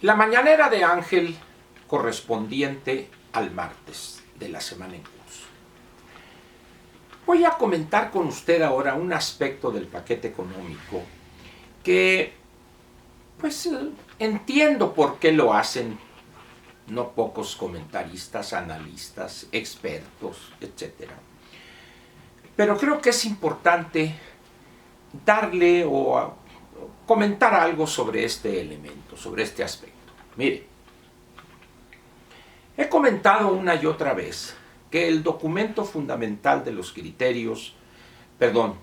La mañanera de Ángel correspondiente al martes de la semana en curso. Voy a comentar con usted ahora un aspecto del paquete económico que, pues, entiendo por qué lo hacen no pocos comentaristas, analistas, expertos, etc. Pero creo que es importante darle o comentar algo sobre este elemento, sobre este aspecto. Mire, he comentado una y otra vez que el documento fundamental de los criterios,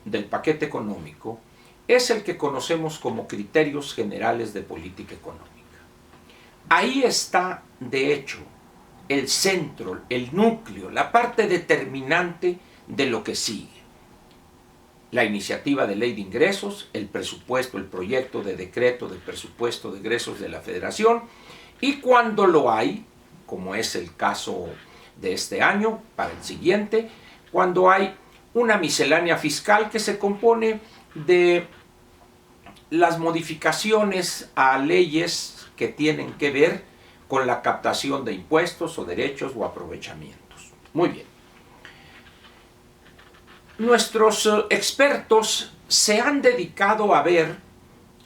del paquete económico, es el que conocemos como criterios generales de política económica. Ahí está, de hecho, el centro, el núcleo, la parte determinante de lo que sigue. La iniciativa de ley de ingresos, el presupuesto, el proyecto de decreto del presupuesto de egresos de la Federación, y cuando lo hay, como es el caso de este año, para el siguiente, cuando hay una miscelánea fiscal que se compone de las modificaciones a leyes que tienen que ver con la captación de impuestos o derechos o aprovechamientos. Muy bien. Nuestros expertos se han dedicado a ver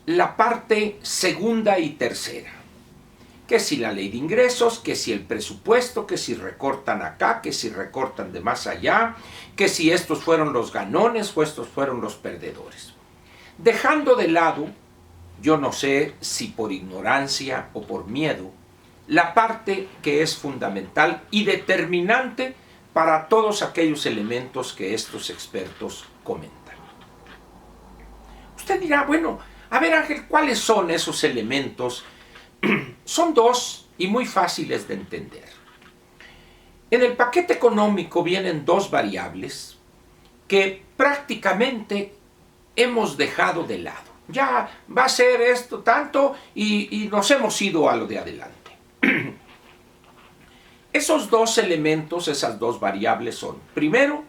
la parte segunda y tercera. Que si la ley de ingresos, que si el presupuesto, que si recortan acá, que si recortan de más allá, que si estos fueron los ganones o estos fueron los perdedores. Dejando de lado, yo no sé si por ignorancia o por miedo, la parte que es fundamental y determinante para todos aquellos elementos que estos expertos comentan. Usted dirá, bueno, a ver Ángel, ¿cuáles son esos elementos? Son dos y muy fáciles de entender. En el paquete económico vienen dos variables que prácticamente hemos dejado de lado. Ya va a ser esto tanto y nos hemos ido a lo de adelante. Esos dos elementos, esas dos variables son, primero,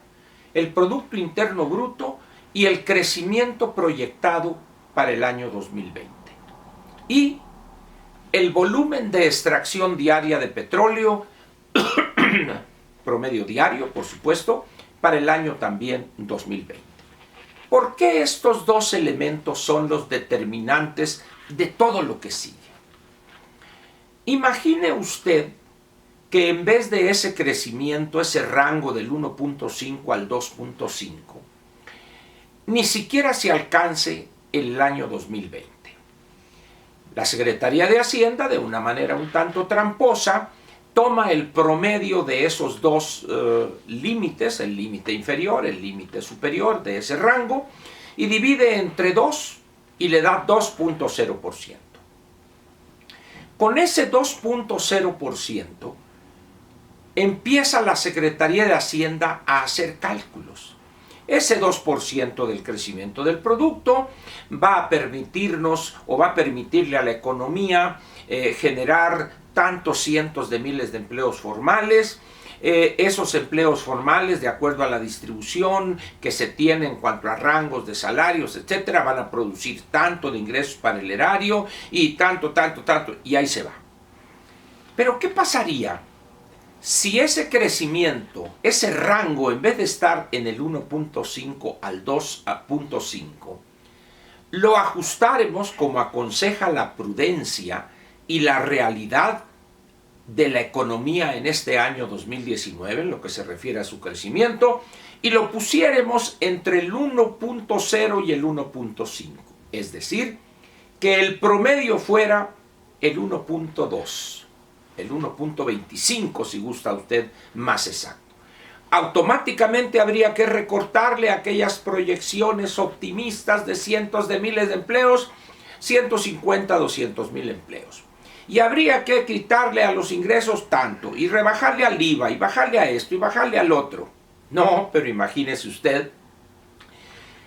el Producto Interno Bruto y el crecimiento proyectado para el año 2020. Y el volumen de extracción diaria de petróleo, promedio diario, por supuesto, para el año también 2020. ¿Por qué estos dos elementos son los determinantes de todo lo que sigue? Imagine usted que en vez de ese crecimiento, ese rango del 1.5 al 2.5, ni siquiera se alcance el año 2020. La Secretaría de Hacienda, de una manera un tanto tramposa, toma el promedio de esos dos límites, el límite inferior, el límite superior de ese rango, y divide entre 2 y le da 2.0%. Con ese 2.0%, empieza la Secretaría de Hacienda a hacer cálculos. Ese 2% del crecimiento del producto va a permitirnos o va a permitirle a la economía generar tantos cientos de miles de empleos formales. Esos empleos formales, de acuerdo a la distribución que se tiene en cuanto a rangos de salarios, etcétera, van a producir tanto de ingresos para el erario y tanto, y ahí se va. Pero ¿qué pasaría si ese crecimiento, ese rango, en vez de estar en el 1.5 al 2.5, lo ajustáramos como aconseja la prudencia y la realidad de la economía en este año 2019, en lo que se refiere a su crecimiento, y lo pusiéramos entre el 1.0 y el 1.5? Es decir, que el promedio fuera el 1.2. El 1.25, si gusta usted, más exacto. Automáticamente habría que recortarle aquellas proyecciones optimistas de cientos de miles de empleos, 150, 200 mil empleos. Y habría que quitarle a los ingresos tanto, y rebajarle al IVA, y bajarle a esto, y bajarle al otro. No, pero imagínese usted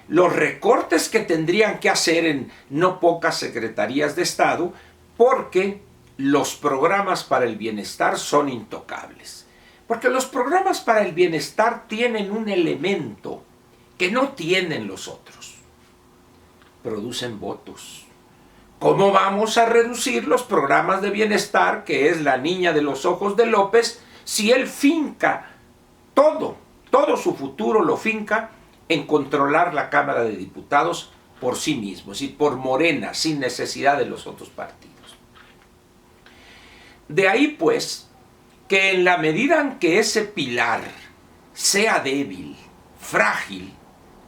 los recortes que tendrían que hacer en no pocas secretarías de Estado, porque los programas para el bienestar son intocables. Porque los programas para el bienestar tienen un elemento que no tienen los otros. Producen votos. ¿Cómo vamos a reducir los programas de bienestar, que es la niña de los ojos de López, si él finca todo su futuro lo finca en controlar la Cámara de Diputados por sí mismo, es decir, por Morena, sin necesidad de los otros partidos? De ahí, pues, que en la medida en que ese pilar sea débil, frágil,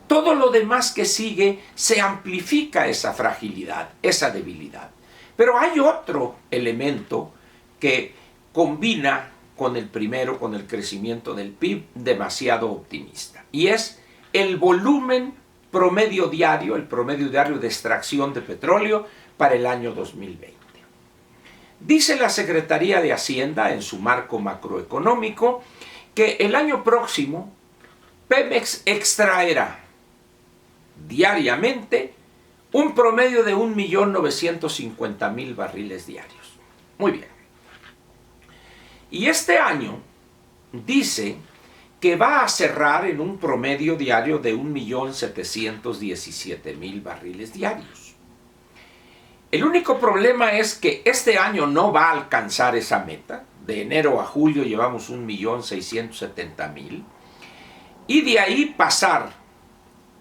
todo lo demás que sigue se amplifica esa fragilidad, esa debilidad. Pero hay otro elemento que combina con el primero, con el crecimiento del PIB, demasiado optimista. Y es el volumen promedio diario, el promedio diario de extracción de petróleo para el año 2020. Dice la Secretaría de Hacienda en su marco macroeconómico que el año próximo Pemex extraerá diariamente un promedio de 1.950.000 barriles diarios. Muy bien. Y este año dice que va a cerrar en un promedio diario de 1.717.000 barriles diarios. El único problema es que este año no va a alcanzar esa meta. De enero a julio llevamos 1.670.000. Y de ahí pasar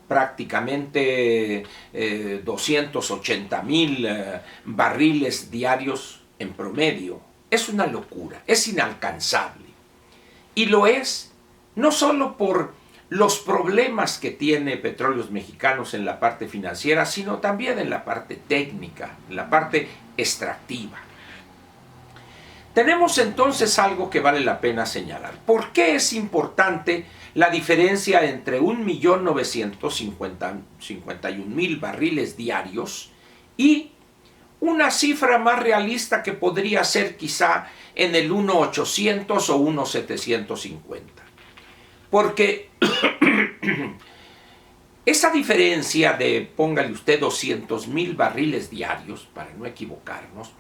prácticamente 280.000 barriles diarios en promedio. Es una locura, es inalcanzable. Y lo es no solo por los problemas que tiene Petróleos Mexicanos en la parte financiera, sino también en la parte técnica, en la parte extractiva. Tenemos entonces algo que vale la pena señalar. ¿Por qué es importante la diferencia entre 1.951.000 barriles diarios y una cifra más realista que podría ser quizá en el 1.800 o 1.750? Porque esa diferencia de, póngale usted, 200.000 barriles diarios, para no equivocarnos,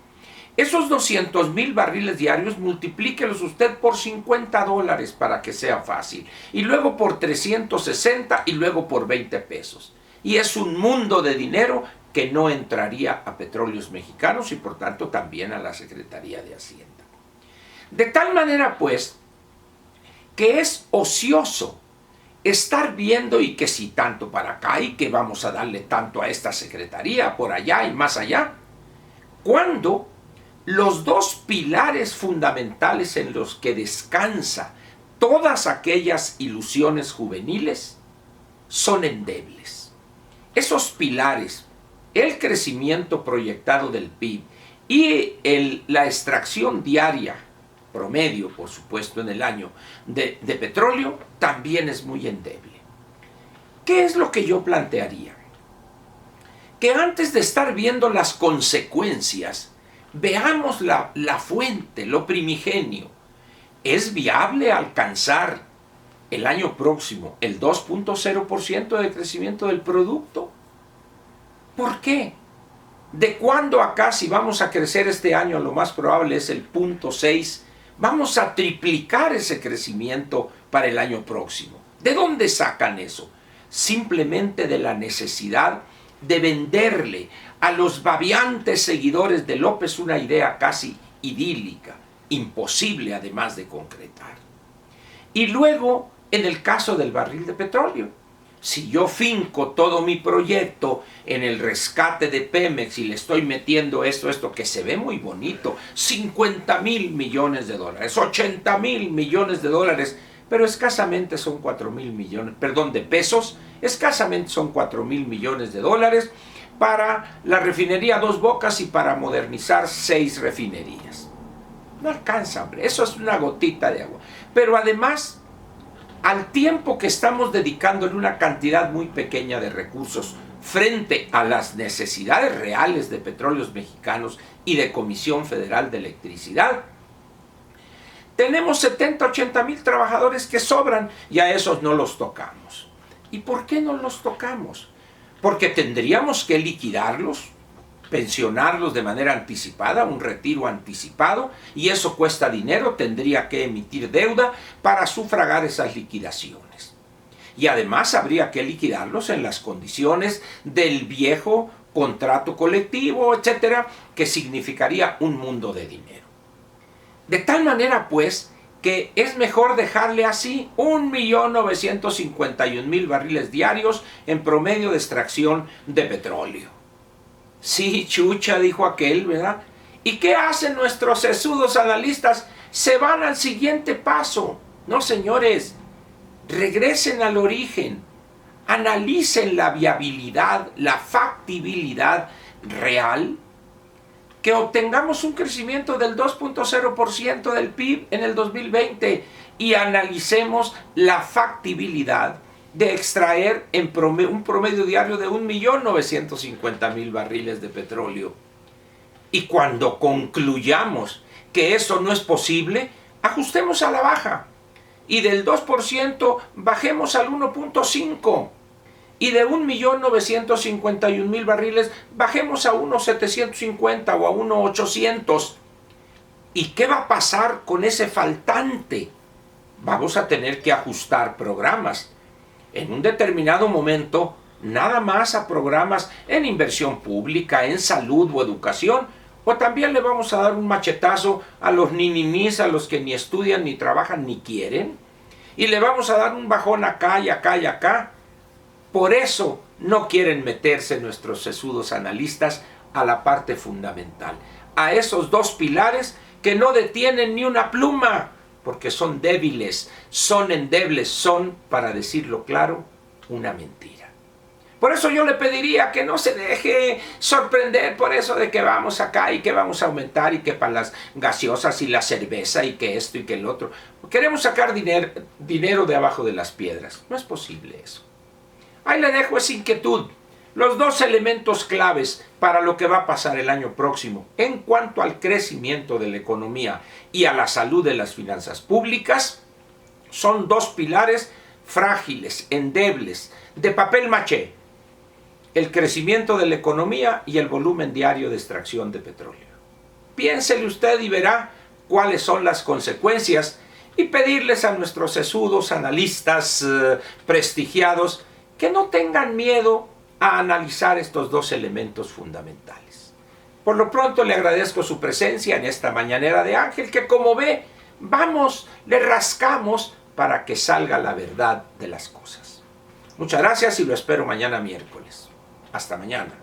esos 200.000 barriles diarios, multiplíquelos usted por $50 para que sea fácil, y luego por 360 y luego por 20 pesos. Y es un mundo de dinero que no entraría a Petróleos Mexicanos y por tanto también a la Secretaría de Hacienda. De tal manera, pues, que es ocioso estar viendo y que si tanto para acá y que vamos a darle tanto a esta secretaría, por allá y más allá, cuando los dos pilares fundamentales en los que descansa todas aquellas ilusiones juveniles son endebles. Esos pilares, el crecimiento proyectado del PIB y la extracción diaria, promedio por supuesto en el año, de petróleo, también es muy endeble. ¿Qué es lo que yo plantearía? Que antes de estar viendo las consecuencias, veamos la fuente, lo primigenio. ¿Es viable alcanzar el año próximo el 2.0% de crecimiento del producto? ¿Por qué? ¿De cuándo acá, si vamos a crecer este año, lo más probable es el 0.6%, vamos a triplicar ese crecimiento para el año próximo? ¿De dónde sacan eso? Simplemente de la necesidad de venderle a los babeantes seguidores de López una idea casi idílica, imposible además de concretar. Y luego, en el caso del barril de petróleo, si yo finco todo mi proyecto en el rescate de Pemex y le estoy metiendo esto que se ve muy bonito, 50.000 millones de dólares, 80.000 millones de dólares, pero escasamente son 4.000 millones, de pesos, escasamente son 4.000 millones de dólares para la refinería Dos Bocas y para modernizar 6 refinerías. No alcanza, hombre, eso es una gotita de agua. Pero además, al tiempo que estamos dedicándole una cantidad muy pequeña de recursos frente a las necesidades reales de Petróleos Mexicanos y de Comisión Federal de Electricidad, tenemos 70-80.000 trabajadores que sobran y a esos no los tocamos. ¿Y por qué no los tocamos? Porque tendríamos que liquidarlos, pensionarlos de manera anticipada, un retiro anticipado, y eso cuesta dinero, tendría que emitir deuda para sufragar esas liquidaciones. Y además habría que liquidarlos en las condiciones del viejo contrato colectivo, etcétera, que significaría un mundo de dinero. De tal manera, pues, que es mejor dejarle así 1.951.000 barriles diarios en promedio de extracción de petróleo. Sí, chucha, dijo aquel, ¿verdad? ¿Y qué hacen nuestros sesudos analistas? Se van al siguiente paso. No, señores, regresen al origen, analicen la viabilidad, la factibilidad real, que obtengamos un crecimiento del 2.0% del PIB en el 2020 y analicemos la factibilidad de extraer un promedio diario de 1.950.000 barriles de petróleo. Y cuando concluyamos que eso no es posible, ajustemos a la baja y del 2% bajemos al 1.5%. Y de 1.951.000 barriles bajemos a 1.750 o a 1.800. ¿Y qué va a pasar con ese faltante? Vamos a tener que ajustar programas. En un determinado momento, nada más a programas en inversión pública, en salud o educación, o también le vamos a dar un machetazo a los ninis, a los que ni estudian, ni trabajan, ni quieren, y le vamos a dar un bajón acá y acá y acá. Por eso no quieren meterse nuestros sesudos analistas a la parte fundamental, a esos dos pilares que no detienen ni una pluma, porque son débiles, son endebles, son, para decirlo claro, una mentira. Por eso yo le pediría que no se deje sorprender por eso de que vamos acá y que vamos a aumentar y que para las gaseosas y la cerveza y que esto y que el otro. Queremos sacar dinero de abajo de las piedras. No es posible eso. Ahí le dejo esa inquietud. Los dos elementos claves para lo que va a pasar el año próximo en cuanto al crecimiento de la economía y a la salud de las finanzas públicas son dos pilares frágiles, endebles, de papel maché: el crecimiento de la economía y el volumen diario de extracción de petróleo. Piénsele usted y verá cuáles son las consecuencias, y pedirles a nuestros sesudos analistas prestigiados que no tengan miedo a analizar estos dos elementos fundamentales. Por lo pronto le agradezco su presencia en esta mañanera de Ángel, que como ve, vamos, le rascamos para que salga la verdad de las cosas. Muchas gracias y lo espero mañana miércoles. Hasta mañana.